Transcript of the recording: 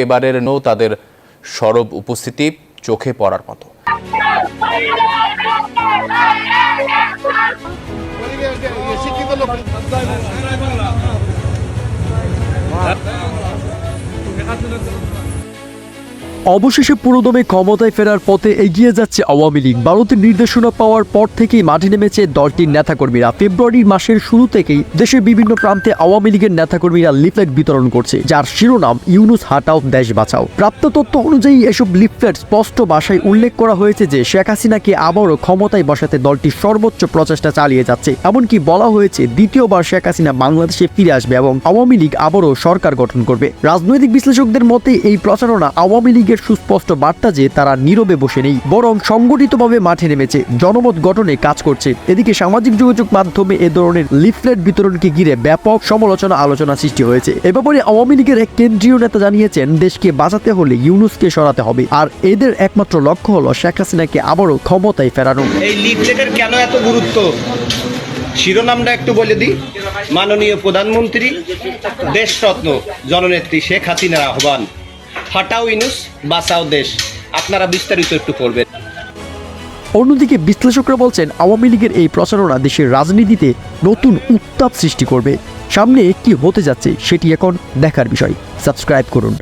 এবারের তাদের সরব উপস্থিতি চোখে পড়ার মতো। অবশেষে পুরোদমে ক্ষমতায় ফেরার পথে এগিয়ে যাচ্ছে আওয়ামী লীগ। ভারতের নির্দেশনা পাওয়ার পর থেকেই মাঠে নেমেছে দলটির নেতাকর্মীরা। ফেব্রুয়ারি মাসের শুরু থেকেই দেশের বিভিন্ন প্রান্তে আওয়ামী লীগের নেতাকর্মীরা লিফলেট বিতরণ করছে, যার শিরোনাম ইউনূস হাঁটাও দেশ বাঁচাও। প্রাপ্ত তথ্য অনুযায়ী এসব লিফলেট স্পষ্ট ভাষায় উল্লেখ করা হয়েছে যে শেখ হাসিনাকে আবারও ক্ষমতায় বসাতে দলটি সর্বোচ্চ প্রচেষ্টা চালিয়ে যাচ্ছে। এমনকি বলা হয়েছে দ্বিতীয়বার শেখ হাসিনা বাংলাদেশে ফিরে আসবে এবং আওয়ামী লীগ আবারও সরকার গঠন করবে। রাজনৈতিক বিশ্লেষকদের মতে এই প্রচারণা আওয়ামী লীগের সুস্পষ্ট বার্তা যে তারা নীরবে বসে নেই, বরং সংগঠিতভাবে মাঠে নেমেছে, জনমত গঠনে কাজ করছে। এদিকে সামাজিক যোগাযোগ মাধ্যমে এ ধরনের লিফলেট বিতরণকে ঘিরে ব্যাপক সমালোচনা আলোচনা সৃষ্টি হয়েছে। এ ব্যাপারে আওয়ামী লীগের এক কেন্দ্রীয় নেতা জানিয়েছেন, দেশকে বাঁচাতে হলে ইউনূসকে সরাতে হবে, আর এদের একমাত্র লক্ষ্য হলো শেখ হাসিনাকে আবারও ক্ষমতায় ফেরানো। এই লিফলেটের কেন এত গুরুত্ব শিরোনামটা একটু বলে দিই। মাননীয় প্রধানমন্ত্রী দেশরত্ন জননেত্রী শেখ হাসিনার আহ্বান, হটাও ইউনূস বাঁচাও দেশ। আপনারা বিস্তারিত একটু পড়বেন। অন্যদিকে বিশ্লেষকরা বলছেন, আওয়ামী লীগের এই প্রচারণা দেশের রাজনীতিতে নতুন উত্তাপ সৃষ্টি করবে। সামনে কি হতে যাচ্ছে সেটি এখন দেখার বিষয়। সাবস্ক্রাইব করুন।